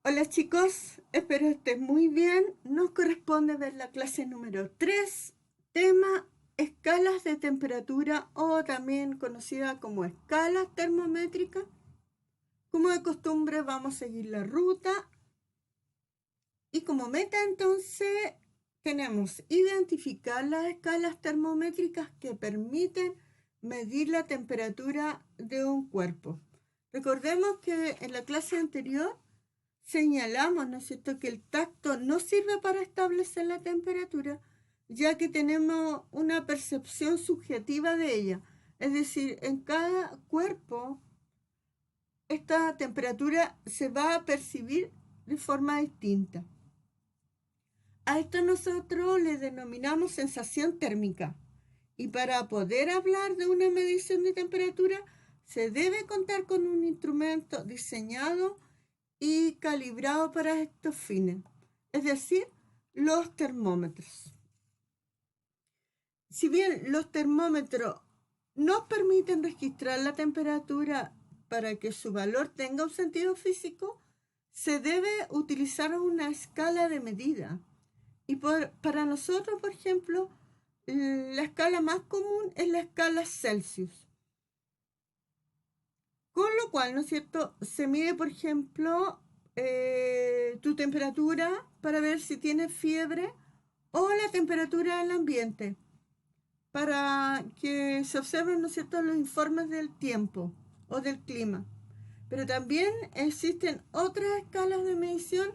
Hola chicos, espero estén muy bien. Nos corresponde ver la clase número 3, tema escalas de temperatura o también conocida como escalas termométricas. Como de costumbre vamos a seguir la ruta y como meta entonces tenemos identificar las escalas termométricas que permiten medir la temperatura de un cuerpo. Recordemos que en la clase anterior señalamos, ¿no es cierto?, que el tacto no sirve para establecer la temperatura, ya que tenemos una percepción subjetiva de ella. Es decir, en cada cuerpo esta temperatura se va a percibir de forma distinta. A esto nosotros le denominamos sensación térmica. Y para poder hablar de una medición de temperatura, se debe contar con un instrumento diseñado y calibrado para estos fines, es decir, los termómetros. Si bien los termómetros nos permiten registrar la temperatura para que su valor tenga un sentido físico, se debe utilizar una escala de medida. Y para nosotros, por ejemplo, la escala más común es la escala Celsius. Con lo cual, ¿no es cierto?, se mide, por ejemplo, tu temperatura para ver si tienes fiebre o la temperatura del ambiente, para que se observen, ¿no es cierto?, los informes del tiempo o del clima. Pero también existen otras escalas de medición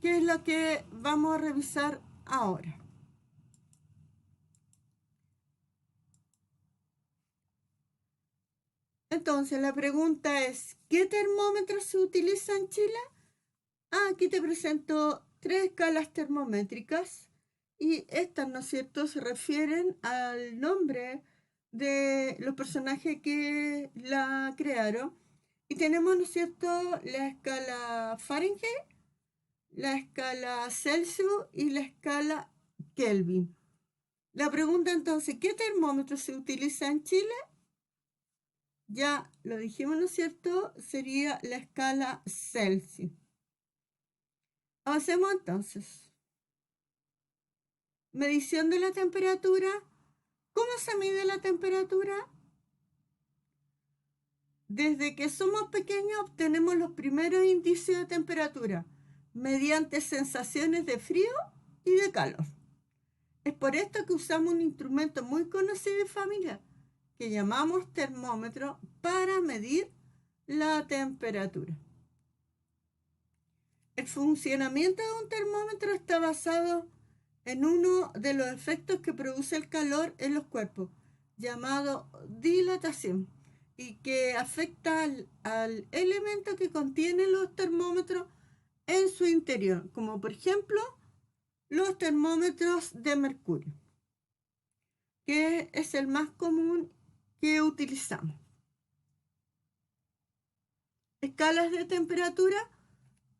que es la que vamos a revisar ahora. Entonces, la pregunta es, ¿qué termómetro se utiliza en Chile? Aquí te presento tres escalas termométricas y estas, ¿no es cierto?, se refieren al nombre de los personajes que la crearon. Y tenemos, ¿no es cierto?, la escala Fahrenheit, la escala Celsius y la escala Kelvin. La pregunta entonces, ¿qué termómetro se utiliza en Chile? Ya lo dijimos, ¿no es cierto?, sería la escala Celsius. Hacemos entonces. Medición de la temperatura. ¿Cómo se mide la temperatura? Desde que somos pequeños obtenemos los primeros indicios de temperatura mediante sensaciones de frío y de calor. Es por esto que usamos un instrumento muy conocido y familiar que llamamos termómetro para medir la temperatura. El funcionamiento de un termómetro está basado en uno de los efectos que produce el calor en los cuerpos, llamado dilatación, y que afecta al elemento que contienen los termómetros en su interior, como por ejemplo los termómetros de mercurio, que es el más común que utilizamos. Escalas de temperatura.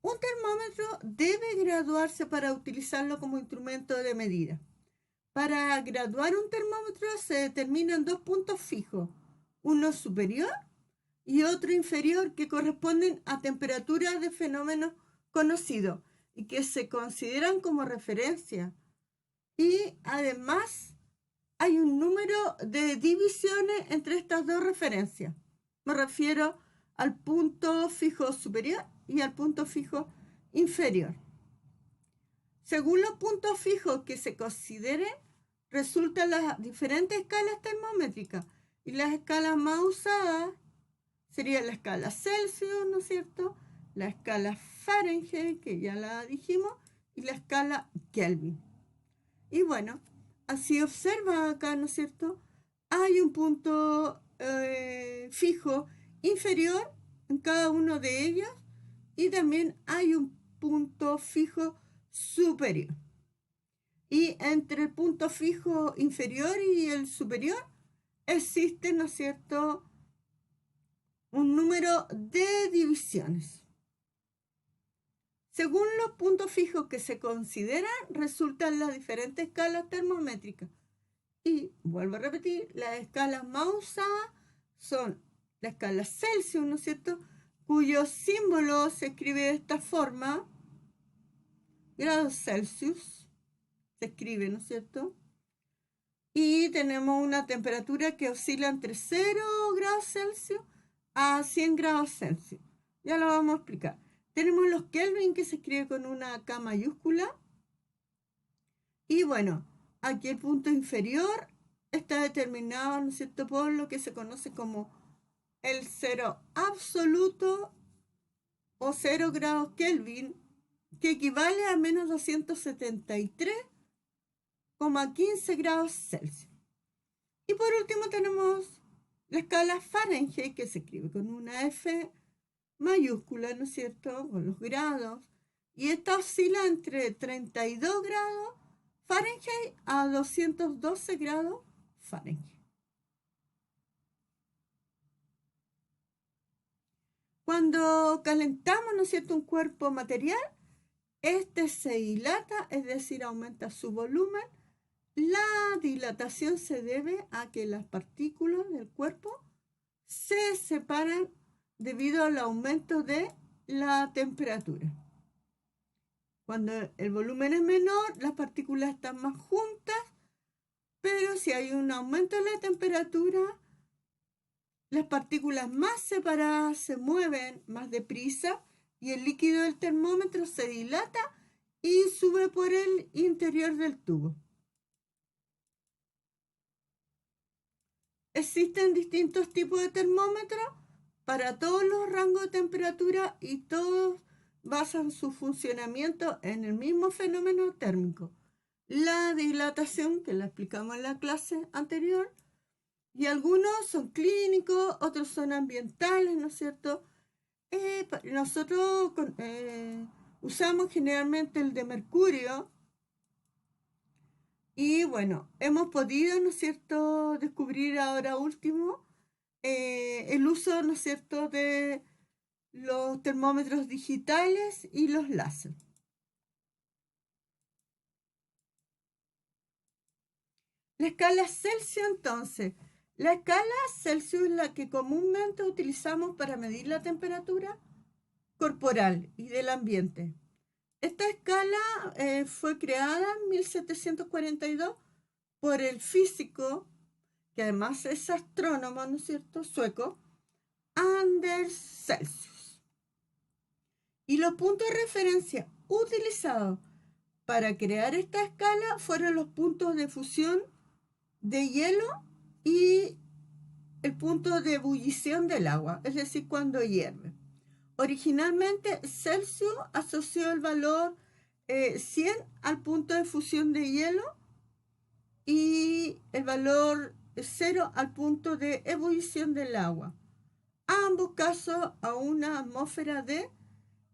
Un termómetro debe graduarse para utilizarlo como instrumento de medida. Para graduar un termómetro se determinan dos puntos fijos, uno superior y otro inferior, que corresponden a temperaturas de fenómenos conocidos y que se consideran como referencia. Y además hay un número de divisiones entre estas dos referencias. Me refiero al punto fijo superior y al punto fijo inferior. Según los puntos fijos que se consideren, resultan las diferentes escalas termométricas. Y las escalas más usadas serían la escala Celsius, ¿no es cierto?, la escala Fahrenheit, que ya la dijimos, y la escala Kelvin. Y bueno, así observa acá, ¿no es cierto?, hay un punto fijo inferior en cada uno de ellos y también hay un punto fijo superior. Y entre el punto fijo inferior y el superior existe, ¿no es cierto?, un número de divisiones. Según los puntos fijos que se consideran, resultan las diferentes escalas termométricas. Y vuelvo a repetir, las escalas más usadas son la escala Celsius, ¿no es cierto?, cuyo símbolo se escribe de esta forma, grados Celsius, se escribe, ¿no es cierto? Y tenemos una temperatura que oscila entre 0 grados Celsius a 100 grados Celsius. Ya lo vamos a explicar. Tenemos los Kelvin, que se escribe con una K mayúscula. Y bueno, aquí el punto inferior está determinado, ¿no es cierto?, por lo que se conoce como el cero absoluto o 0 grados Kelvin, que equivale a menos 273,15 grados Celsius. Y por último tenemos la escala Fahrenheit, que se escribe con una F mayúscula, ¿no es cierto?, con los grados. Y esta oscila entre 32 grados Fahrenheit a 212 grados Fahrenheit. Cuando calentamos, ¿no es cierto?, un cuerpo material, este se dilata, es decir, aumenta su volumen. La dilatación se debe a que las partículas del cuerpo se separan debido al aumento de la temperatura. Cuando el volumen es menor, las partículas están más juntas, pero si hay un aumento de la temperatura, las partículas más separadas se mueven más deprisa y el líquido del termómetro se dilata y sube por el interior del tubo. Existen distintos tipos de termómetros para todos los rangos de temperatura y todos basan su funcionamiento en el mismo fenómeno térmico, la dilatación, que la explicamos en la clase anterior, y algunos son clínicos, otros son ambientales, ¿no es cierto? Nosotros usamos generalmente el de mercurio y bueno, hemos podido, ¿no es cierto?, descubrir ahora último el uso, ¿no es cierto?, de los termómetros digitales y los láser. La escala Celsius, entonces. La escala Celsius es la que comúnmente utilizamos para medir la temperatura corporal y del ambiente. Esta escala fue creada en 1742 por el físico, que además es astrónomo, ¿no es cierto?, sueco, Anders Celsius. Y los puntos de referencia utilizados para crear esta escala fueron los puntos de fusión de hielo y el punto de ebullición del agua, es decir, cuando hierve. Originalmente, Celsius asoció el valor 100 al punto de fusión de hielo y el valor 0 al punto de ebullición del agua. Ambos casos a una atmósfera de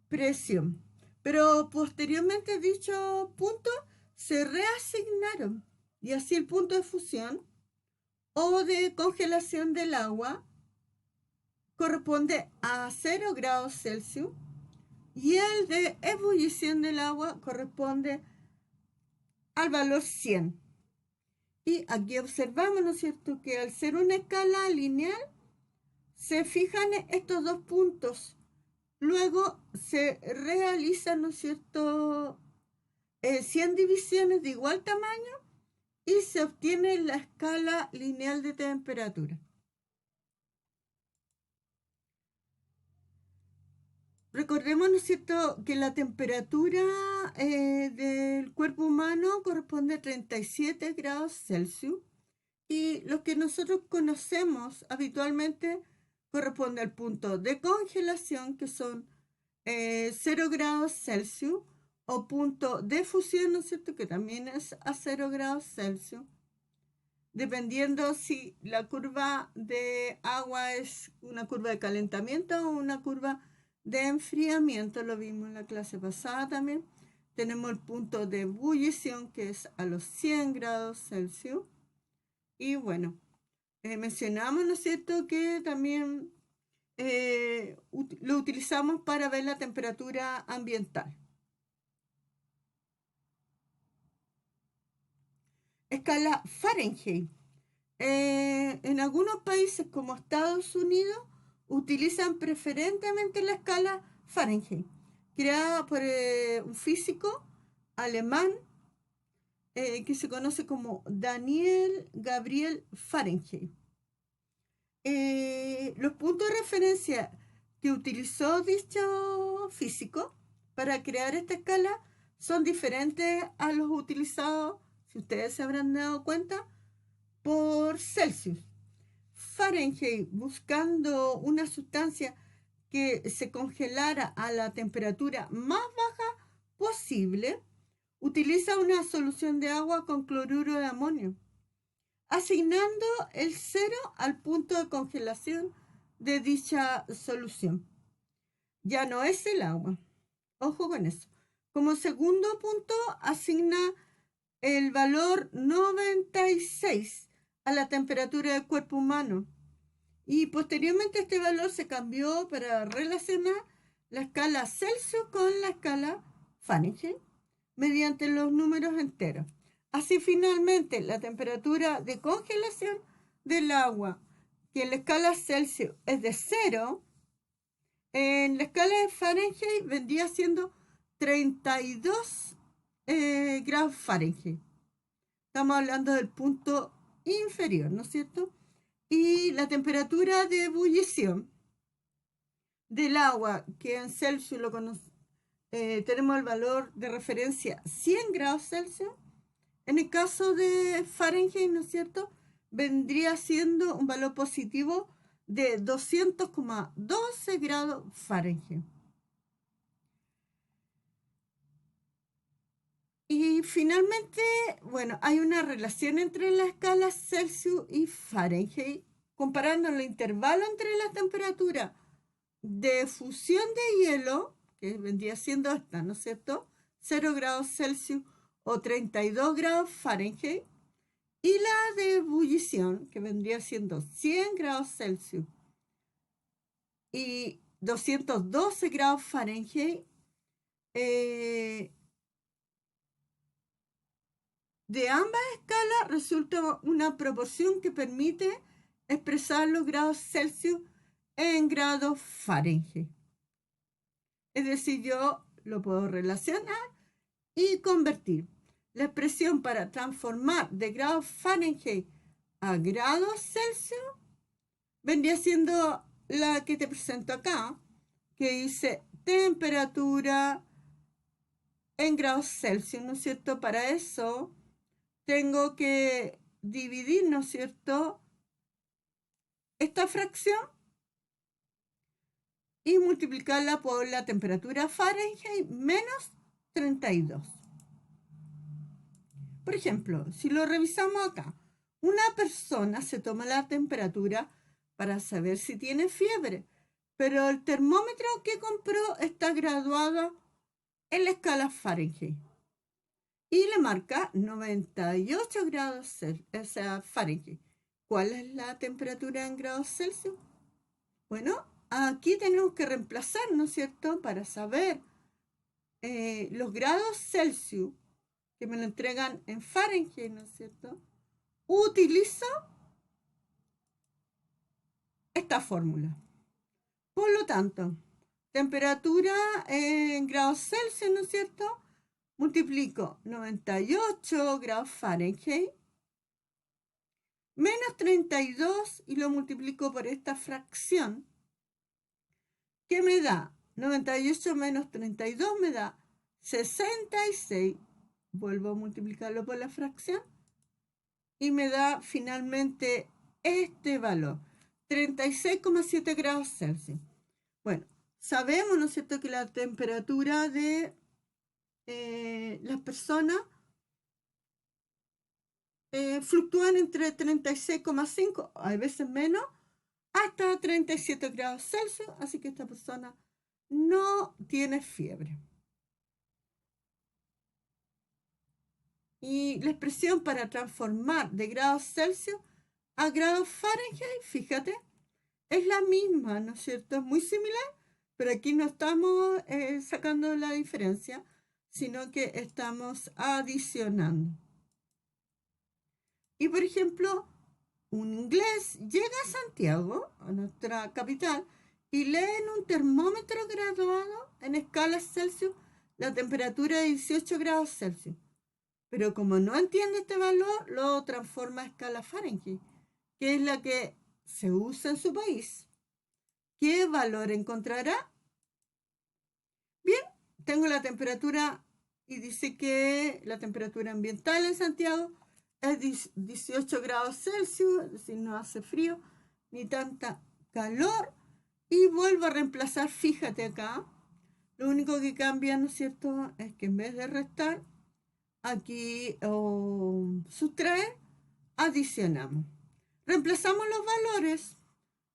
presión. Pero posteriormente dichos puntos se reasignaron y así el punto de fusión o de congelación del agua corresponde a 0 grados Celsius y el de ebullición del agua corresponde al valor 100. Y aquí observamos, ¿no es cierto?, que al ser una escala lineal se fijan estos dos puntos. Luego se realizan, ¿no es cierto?, 100 divisiones de igual tamaño y se obtiene la escala lineal de temperatura. Recordemos, ¿no es cierto?, que la temperatura del cuerpo humano corresponde a 37 grados Celsius y lo que nosotros conocemos habitualmente corresponde al punto de congelación, que son 0 grados Celsius, o punto de fusión, ¿no es cierto?, que también es a 0 grados Celsius, dependiendo si la curva de agua es una curva de calentamiento o una curva de enfriamiento. Lo vimos en la clase pasada también. Tenemos el punto de ebullición, que es a los 100 grados Celsius. Y bueno, mencionamos, ¿no es cierto?, que también lo utilizamos para ver la temperatura ambiental. Escala Fahrenheit. En algunos países como Estados Unidos utilizan preferentemente la escala Fahrenheit, creada por un físico alemán que se conoce como Daniel Gabriel Fahrenheit. Los puntos de referencia que utilizó dicho físico para crear esta escala son diferentes a los utilizados, si ustedes se habrán dado cuenta, por Celsius. Fahrenheit, buscando una sustancia que se congelara a la temperatura más baja posible, utiliza una solución de agua con cloruro de amonio, asignando el 0 al punto de congelación de dicha solución. Ya no es el agua. Ojo con eso. Como segundo punto, asigna el valor 96 a la temperatura del cuerpo humano. Y posteriormente este valor se cambió para relacionar la escala Celsius con la escala Fahrenheit mediante los números enteros. Así finalmente la temperatura de congelación del agua, que en la escala Celsius es de 0, en la escala de Fahrenheit vendría siendo 32 grados Fahrenheit. Estamos hablando del punto inferior, ¿no es cierto? Y la temperatura de ebullición del agua, que en Celsius tenemos el valor de referencia 100 grados Celsius, en el caso de Fahrenheit, ¿no es cierto?, vendría siendo un valor positivo de 200,12 grados Fahrenheit. Y finalmente, bueno, hay una relación entre la escala Celsius y Fahrenheit, comparando el intervalo entre la temperatura de fusión de hielo, que vendría siendo esta, ¿no es cierto?, 0 grados Celsius o 32 grados Fahrenheit, y la de ebullición, que vendría siendo 100 grados Celsius y 212 grados Fahrenheit. De ambas escalas resulta una proporción que permite expresar los grados Celsius en grados Fahrenheit. Es decir, yo lo puedo relacionar y convertir. La expresión para transformar de grados Fahrenheit a grados Celsius vendría siendo la que te presento acá, que dice temperatura en grados Celsius, ¿no es cierto? Para eso tengo que dividir, ¿no es cierto?, esta fracción y multiplicarla por la temperatura Fahrenheit menos 32. Por ejemplo, si lo revisamos acá, una persona se toma la temperatura para saber si tiene fiebre, pero el termómetro que compró está graduado en la escala Fahrenheit y le marca 98 grados Fahrenheit. ¿Cuál es la temperatura en grados Celsius? Bueno, aquí tenemos que reemplazar, ¿no es cierto?, para saber los grados Celsius, que me lo entregan en Fahrenheit, ¿no es cierto?, utilizo esta fórmula. Por lo tanto, temperatura en grados Celsius, ¿no es cierto?, multiplico 98 grados Fahrenheit menos 32 y lo multiplico por esta fracción, que me da 98 menos 32 me da 66. Vuelvo a multiplicarlo por la fracción y me da finalmente este valor, 36,7 grados Celsius. Bueno, sabemos, ¿no es cierto?, que la temperatura de las personas fluctúan entre 36,5, a veces menos, hasta 37 grados Celsius, así que esta persona no tiene fiebre. Y la expresión para transformar de grados Celsius a grados Fahrenheit, fíjate, es la misma, ¿no es cierto? Es muy similar, pero aquí no estamos sacando la diferencia, sino que estamos adicionando. Y por ejemplo, un inglés llega a Santiago, a nuestra capital, y leen un termómetro graduado en escala Celsius la temperatura de 18 grados Celsius. Pero como no entiende este valor, lo transforma a escala Fahrenheit, que es la que se usa en su país. ¿Qué valor encontrará? Bien, tengo la temperatura y dice que la temperatura ambiental en Santiago es 18 grados Celsius, es decir, no hace frío ni tanta calor. Y vuelvo a reemplazar, fíjate acá, lo único que cambia, ¿no es cierto?, es que en vez de restar, aquí sustraer, adicionamos. Reemplazamos los valores,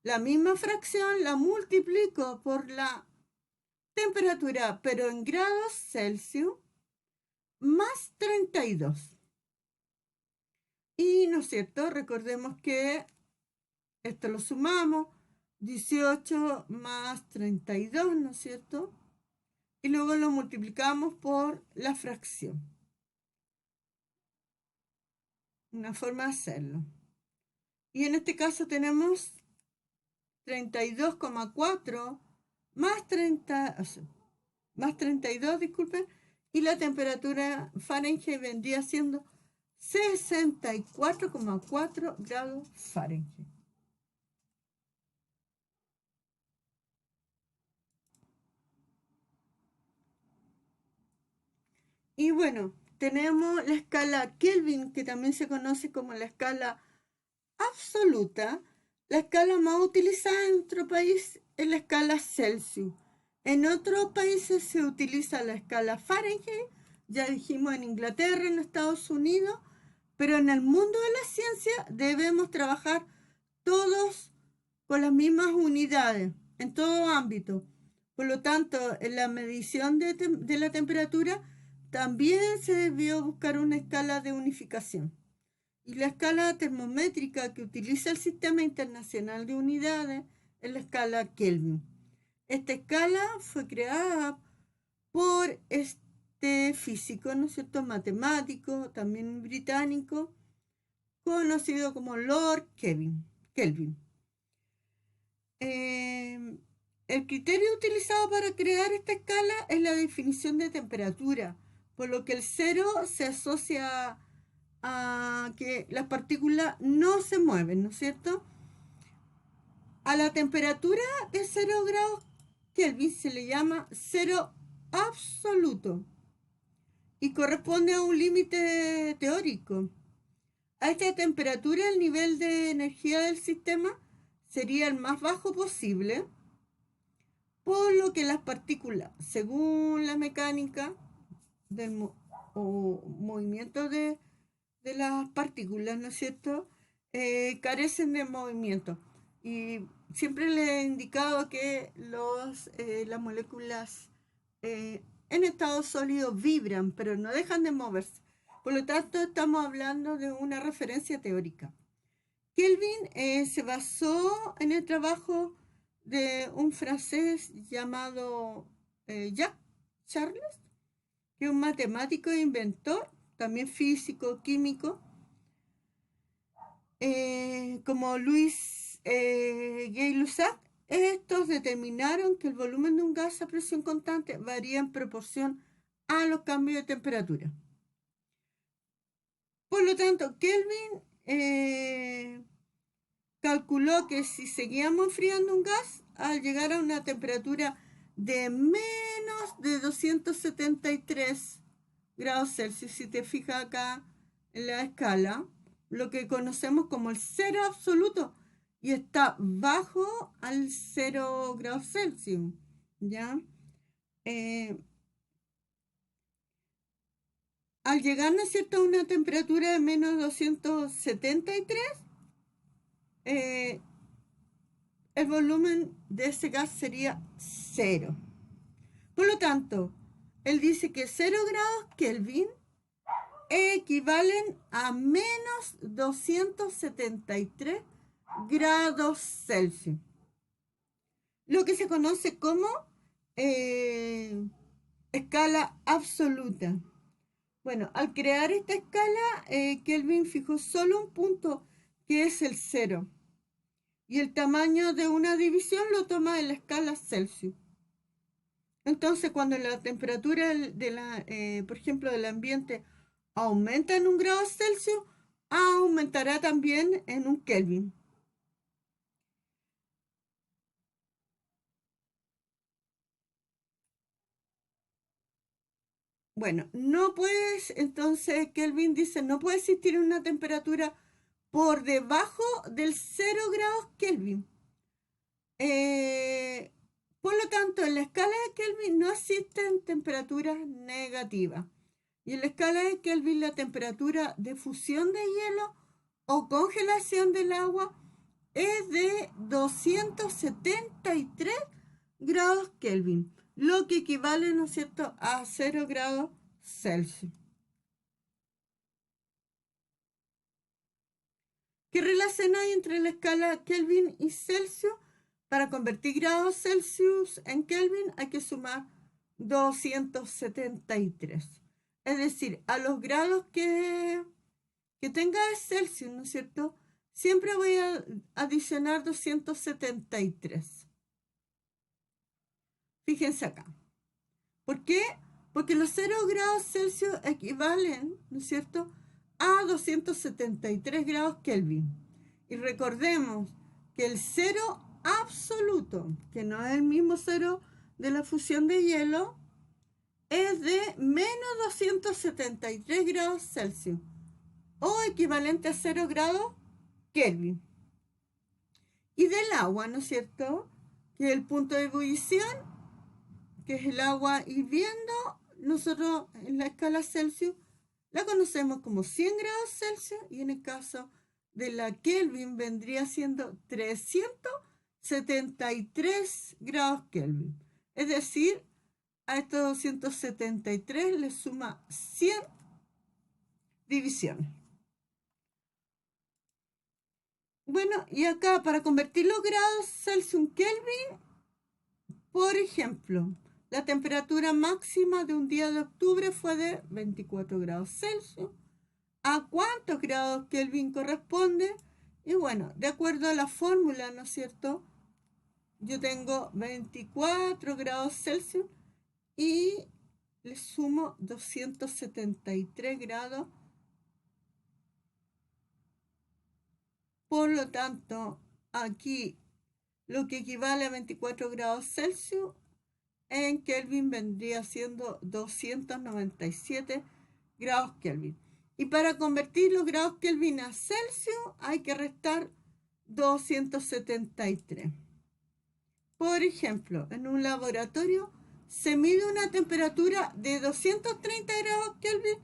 la misma fracción la multiplico por la temperatura, pero en grados Celsius, más 32. Y, ¿no es cierto?, recordemos que esto lo sumamos, 18 más 32, ¿no es cierto? Y luego lo multiplicamos por la fracción. Una forma de hacerlo. Y en este caso tenemos 32,4 más 30, o sea, más 32, disculpen, y la temperatura Fahrenheit vendría siendo 64,4 grados Fahrenheit. Y bueno, tenemos la escala Kelvin, que también se conoce como la escala absoluta. La escala más utilizada en nuestro país es la escala Celsius. En otros países se utiliza la escala Fahrenheit, ya dijimos en Inglaterra, en Estados Unidos, pero en el mundo de la ciencia debemos trabajar todos con las mismas unidades, en todo ámbito. Por lo tanto, en la medición de la temperatura también se debió buscar una escala de unificación. Y la escala termométrica que utiliza el Sistema Internacional de Unidades es la escala Kelvin. Esta escala fue creada por este físico, ¿no es cierto?, matemático, también británico, conocido como Lord Kelvin. El criterio utilizado para crear esta escala es la definición de temperatura, por lo que el cero se asocia a que las partículas no se mueven, ¿no es cierto? A la temperatura de 0 grados Kelvin se le llama cero absoluto y corresponde a un límite teórico. A esta temperatura el nivel de energía del sistema sería el más bajo posible, por lo que las partículas, según la mecánica o movimiento de las partículas, ¿no es cierto?, carecen de movimiento. Y siempre le he indicado que las moléculas en estado sólido vibran, pero no dejan de moverse. Por lo tanto, estamos hablando de una referencia teórica. Kelvin se basó en el trabajo de un francés llamado Jacques Charles, que es un matemático e inventor, también físico, químico, como Louis Gay-Lussac. Estos determinaron que el volumen de un gas a presión constante varía en proporción a los cambios de temperatura. Por lo tanto, Kelvin calculó que si seguíamos enfriando un gas, al llegar a una temperatura de menos de 273 grados Celsius, si te fijas acá en la escala, lo que conocemos como el cero absoluto, y está bajo al 0 grados Celsius, ¿ya? Al llegar, ¿no es cierto?, a una temperatura de menos 273, el volumen de ese gas sería cero. Por lo tanto, él dice que 0 grados Kelvin equivalen a menos 273 grados Celsius, lo que se conoce como escala absoluta. Bueno, al crear esta escala, Kelvin fijó solo un punto, que es el cero, y el tamaño de una división lo toma en la escala Celsius. Entonces, cuando la temperatura por ejemplo, del ambiente aumenta en 1 grado Celsius, aumentará también en 1 Kelvin. Bueno, no puedes, entonces Kelvin dice, no puede existir una temperatura por debajo del 0 grados Kelvin. Por lo tanto, en la escala de Kelvin no existen temperaturas negativas. Y en la escala de Kelvin la temperatura de fusión de hielo o congelación del agua es de 273 grados Kelvin, lo que equivale, ¿no es cierto?, a 0 grados Celsius. ¿Qué relación hay entre la escala Kelvin y Celsius? Para convertir grados Celsius en Kelvin hay que sumar 273. Es decir, a los grados que tenga Celsius, ¿no es cierto?, siempre voy a adicionar 273. Fíjense acá. ¿Por qué? Porque los 0 grados Celsius equivalen, ¿no es cierto?, a 273 grados Kelvin. Y recordemos que el cero absoluto, que no es el mismo cero de la fusión de hielo, es de menos 273 grados Celsius, o equivalente a 0 grados Kelvin. Y del agua, ¿no es cierto?, que es el punto de ebullición, que es el agua hirviendo, nosotros en la escala Celsius la conocemos como 100 grados Celsius, y en el caso de la Kelvin vendría siendo 373 grados Kelvin. Es decir, a estos 273 le suma 100 divisiones. Bueno, y acá para convertir los grados Celsius en Kelvin, por ejemplo, la temperatura máxima de un día de octubre fue de 24 grados Celsius. ¿A cuántos grados Kelvin corresponde? Y bueno, de acuerdo a la fórmula, ¿no es cierto?, yo tengo 24 grados Celsius y le sumo 273 grados. Por lo tanto, aquí lo que equivale a 24 grados Celsius en Kelvin vendría siendo 297 grados Kelvin. Y para convertir los grados Kelvin a Celsius hay que restar 273. Por ejemplo, en un laboratorio se mide una temperatura de 230 grados Kelvin.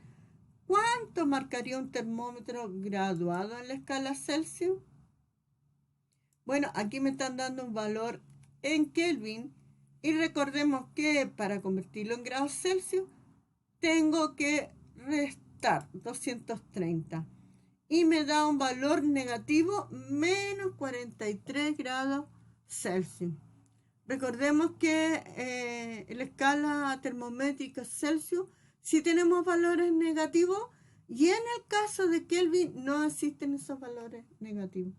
¿Cuánto marcaría un termómetro graduado en la escala Celsius? Bueno, aquí me están dando un valor en Kelvin, y recordemos que para convertirlo en grados Celsius tengo que restar 230 y me da un valor negativo, menos 43 grados Celsius. Recordemos que en la escala termométrica Celsius sí tenemos valores negativos, y en el caso de Kelvin no existen esos valores negativos.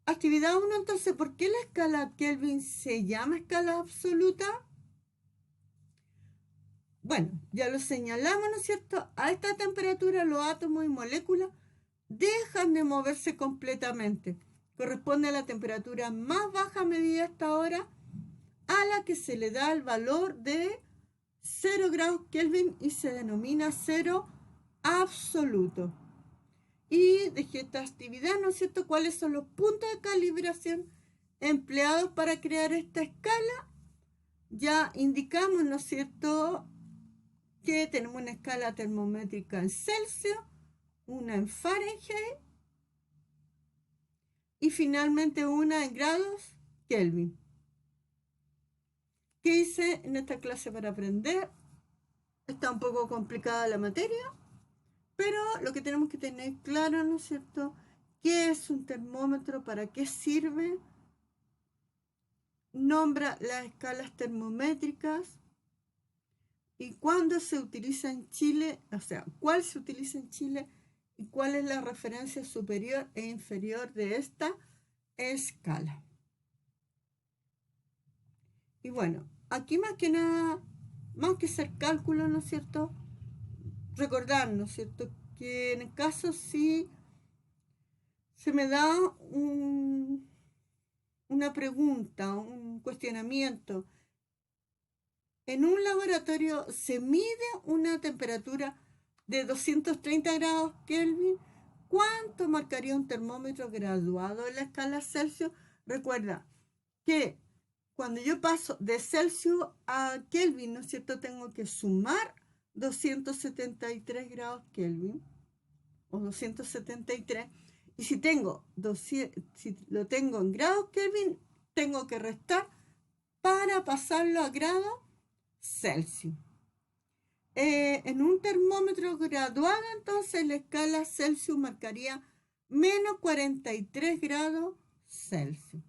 Actividad 1, entonces, ¿por qué la escala Kelvin se llama escala absoluta? Bueno, ya lo señalamos, ¿no es cierto? A esta temperatura los átomos y moléculas dejan de moverse completamente. Corresponde a la temperatura más baja medida hasta ahora, a la que se le da el valor de 0 grados Kelvin y se denomina cero absoluto. Y de esta actividad, ¿no es cierto?, ¿cuáles son los puntos de calibración empleados para crear esta escala? Ya indicamos, ¿no es cierto?, que tenemos una escala termométrica en Celsius, una en Fahrenheit y finalmente una en grados Kelvin. ¿Qué hice en esta clase para aprender? Está un poco complicada la materia, pero lo que tenemos que tener claro, ¿no es cierto?, ¿qué es un termómetro? ¿Para qué sirve? Nombra las escalas termométricas y cuándo se utiliza en Chile, o sea, cuál se utiliza en Chile y cuál es la referencia superior e inferior de esta escala. Y bueno, aquí más que nada, más que hacer cálculo, ¿no es cierto? Recordar, ¿no es cierto? Que en el caso si se me da una pregunta, un cuestionamiento, en un laboratorio se mide una temperatura de 230 grados Kelvin, ¿cuánto marcaría un termómetro graduado en la escala Celsius? Recuerda que cuando yo paso de Celsius a Kelvin, ¿no es cierto? Tengo que sumar 273 grados Kelvin o 273. Y si si lo tengo en grados Kelvin, tengo que restar para pasarlo a grados Celsius. En un termómetro graduado, entonces la escala Celsius marcaría menos 43 grados Celsius.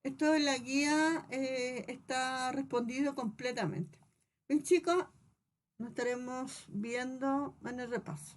Esto en la guía está respondido completamente. Bien, chicos, nos estaremos viendo en el repaso.